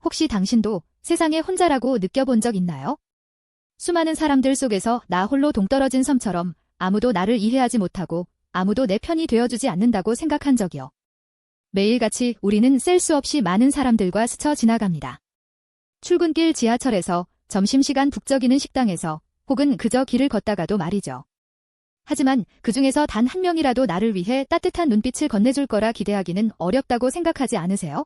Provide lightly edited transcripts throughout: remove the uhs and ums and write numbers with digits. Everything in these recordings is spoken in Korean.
혹시 당신도 세상에 혼자라고 느껴본 적 있나요? 수많은 사람들 속에서 나 홀로 동떨어진 섬처럼 아무도 나를 이해하지 못하고 아무도 내 편이 되어주지 않는다고 생각한 적이요. 매일같이 우리는 셀 수 없이 많은 사람들과 스쳐 지나갑니다. 출근길 지하철에서, 점심시간 북적이는 식당에서, 혹은 그저 길을 걷다가도 말이죠. 하지만 그 중에서 단 한 명이라도 나를 위해 따뜻한 눈빛을 건네줄 거라 기대하기는 어렵다고 생각하지 않으세요?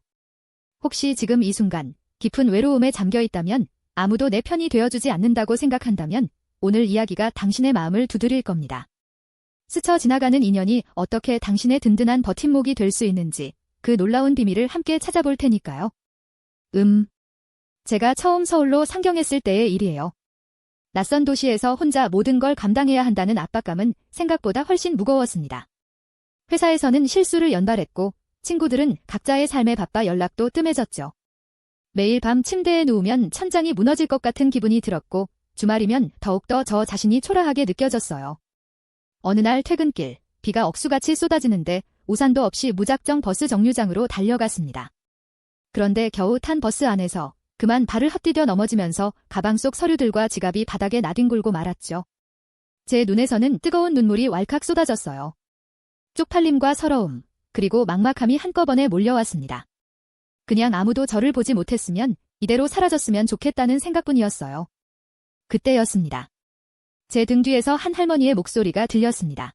혹시 지금 이 순간 깊은 외로움에 잠겨 있다면, 아무도 내 편이 되어주지 않는다고 생각한다면 오늘 이야기가 당신의 마음을 두드릴 겁니다. 스쳐 지나가는 인연이 어떻게 당신의 든든한 버팀목이 될 수 있는지 그 놀라운 비밀을 함께 찾아볼 테니까요. 제가 처음 서울로 상경했을 때의 일이에요. 낯선 도시에서 혼자 모든 걸 감당해야 한다는 압박감은 생각보다 훨씬 무거웠습니다. 회사에서는 실수를 연발했고 친구들은 각자의 삶에 바빠 연락도 뜸해졌죠. 매일 밤 침대에 누우면 천장이 무너질 것 같은 기분이 들었고 주말이면 더욱더 저 자신이 초라하게 느껴졌어요. 어느 날 퇴근길, 비가 억수같이 쏟아지는데 우산도 없이 무작정 버스 정류장으로 달려갔습니다. 그런데 겨우 탄 버스 안에서 그만 발을 헛디뎌 넘어지면서 가방 속 서류들과 지갑이 바닥에 나뒹굴고 말았죠. 제 눈에서는 뜨거운 눈물이 왈칵 쏟아졌어요. 쪽팔림과 서러움, 그리고 막막함이 한꺼번에 몰려왔습니다. 그냥 아무도 저를 보지 못했으면 이대로 사라졌으면 좋겠다는 생각뿐이었어요. 그때였습니다. 제 등 뒤에서 한 할머니의 목소리가 들렸습니다.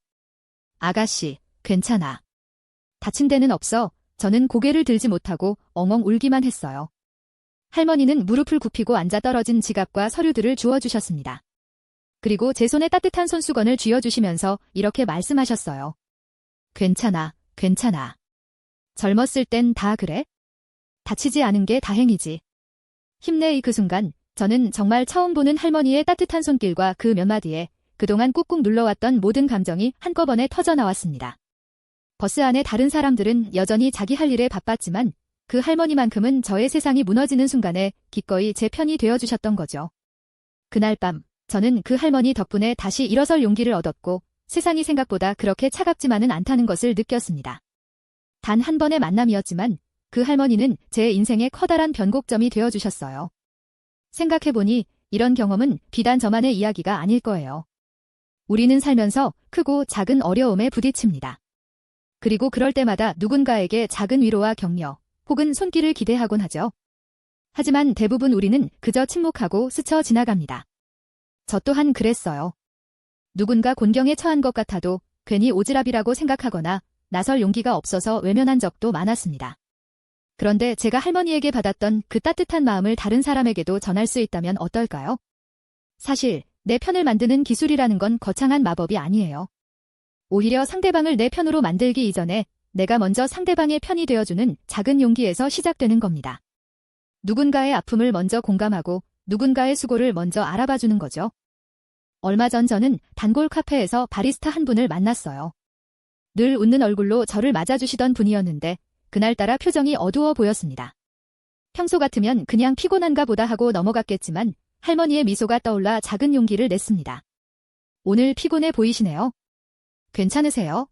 아가씨, 괜찮아. 다친 데는 없어. 저는 고개를 들지 못하고 엉엉 울기만 했어요. 할머니는 무릎을 굽히고 앉아 떨어진 지갑과 서류들을 주워주셨습니다. 그리고 제 손에 따뜻한 손수건을 쥐어주시면서 이렇게 말씀하셨어요. 괜찮아, 괜찮아. 젊었을 땐 다 그래? 다치지 않은 게 다행이지. 힘내. 그 순간 저는 정말 처음 보는 할머니의 따뜻한 손길과 그 몇 마디에 그동안 꾹꾹 눌러왔던 모든 감정이 한꺼번에 터져나왔습니다. 버스 안에 다른 사람들은 여전히 자기 할 일에 바빴지만 그 할머니만큼은 저의 세상이 무너지는 순간에 기꺼이 제 편이 되어주셨던 거죠. 그날 밤 저는 그 할머니 덕분에 다시 일어설 용기를 얻었고 세상이 생각보다 그렇게 차갑지만은 않다는 것을 느꼈습니다. 단 한 번의 만남이었지만 그 할머니는 제 인생의 커다란 변곡점이 되어주셨어요. 생각해보니 이런 경험은 비단 저만의 이야기가 아닐 거예요. 우리는 살면서 크고 작은 어려움에 부딪힙니다. 그리고 그럴 때마다 누군가에게 작은 위로와 격려, 혹은 손길을 기대하곤 하죠. 하지만 대부분 우리는 그저 침묵하고 스쳐 지나갑니다. 저 또한 그랬어요. 누군가 곤경에 처한 것 같아도 괜히 오지랖이라고 생각하거나 나설 용기가 없어서 외면한 적도 많았습니다. 그런데 제가 할머니에게 받았던 그 따뜻한 마음을 다른 사람에게도 전할 수 있다면 어떨까요? 사실 내 편을 만드는 기술이라는 건 거창한 마법이 아니에요. 오히려 상대방을 내 편으로 만들기 이전에 내가 먼저 상대방의 편이 되어주는 작은 용기에서 시작되는 겁니다. 누군가의 아픔을 먼저 공감하고 누군가의 수고를 먼저 알아봐주는 거죠. 얼마 전 저는 단골 카페에서 바리스타 한 분을 만났어요. 늘 웃는 얼굴로 저를 맞아주시던 분이었는데 그날따라 표정이 어두워 보였습니다. 평소 같으면 그냥 피곤한가 보다 하고 넘어갔겠지만 할머니의 미소가 떠올라 작은 용기를 냈습니다. 오늘 피곤해 보이시네요. 괜찮으세요?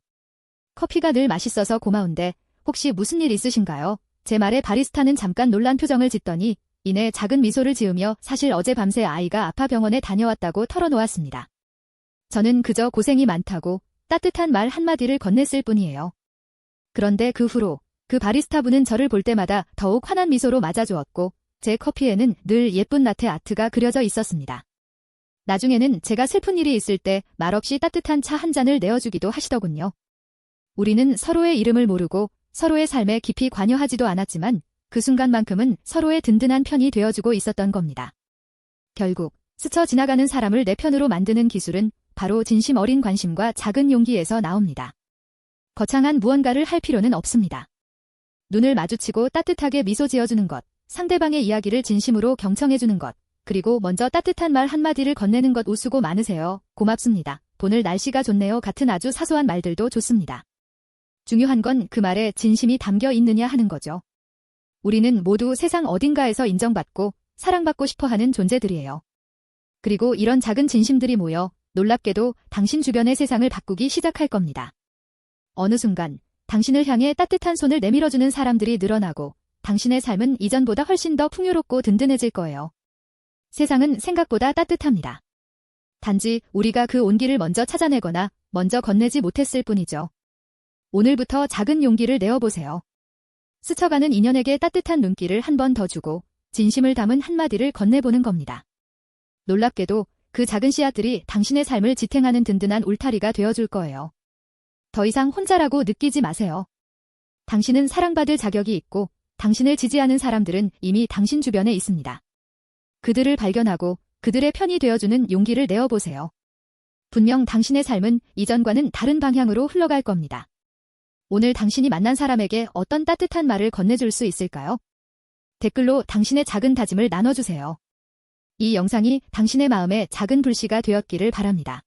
커피가 늘 맛있어서 고마운데 혹시 무슨 일 있으신가요? 제 말에 바리스타는 잠깐 놀란 표정을 짓더니 이내 작은 미소를 지으며 사실 어젯밤새 아이가 아파 병원에 다녀왔다고 털어놓았습니다. 저는 그저 고생이 많다고 따뜻한 말 한마디를 건넸을 뿐이에요. 그런데 그 후로 그 바리스타분은 저를 볼 때마다 더욱 환한 미소로 맞아주었고 제 커피에는 늘 예쁜 라테 아트가 그려져 있었습니다. 나중에는 제가 슬픈 일이 있을 때 말없이 따뜻한 차 한 잔을 내어주기도 하시더군요. 우리는 서로의 이름을 모르고 서로의 삶에 깊이 관여하지도 않았지만 그 순간만큼은 서로의 든든한 편이 되어주고 있었던 겁니다. 결국 스쳐 지나가는 사람을 내 편으로 만드는 기술은 바로 진심 어린 관심과 작은 용기에서 나옵니다. 거창한 무언가를 할 필요는 없습니다. 눈을 마주치고 따뜻하게 미소 지어주는 것, 상대방의 이야기를 진심으로 경청해주는 것, 그리고 먼저 따뜻한 말 한마디를 건네는 것. 우수고 많으세요. 고맙습니다. 오늘 날씨가 좋네요. 같은 아주 사소한 말들도 좋습니다. 중요한 건 그 말에 진심이 담겨 있느냐 하는 거죠. 우리는 모두 세상 어딘가에서 인정받고 사랑받고 싶어하는 존재들이에요. 그리고 이런 작은 진심들이 모여 놀랍게도 당신 주변의 세상을 바꾸기 시작할 겁니다. 어느 순간 당신을 향해 따뜻한 손을 내밀어주는 사람들이 늘어나고 당신의 삶은 이전보다 훨씬 더 풍요롭고 든든해질 거예요. 세상은 생각보다 따뜻합니다. 단지 우리가 그 온기를 먼저 찾아내거나 먼저 건네지 못했을 뿐이죠. 오늘부터 작은 용기를 내어보세요. 스쳐가는 인연에게 따뜻한 눈길을 한 번 더 주고 진심을 담은 한마디를 건네보는 겁니다. 놀랍게도 그 작은 씨앗들이 당신의 삶을 지탱하는 든든한 울타리가 되어줄 거예요. 더 이상 혼자라고 느끼지 마세요. 당신은 사랑받을 자격이 있고 당신을 지지하는 사람들은 이미 당신 주변에 있습니다. 그들을 발견하고 그들의 편이 되어주는 용기를 내어보세요. 분명 당신의 삶은 이전과는 다른 방향으로 흘러갈 겁니다. 오늘 당신이 만난 사람에게 어떤 따뜻한 말을 건네줄 수 있을까요? 댓글로 당신의 작은 다짐을 나눠주세요. 이 영상이 당신의 마음에 작은 불씨가 되었기를 바랍니다.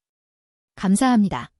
감사합니다.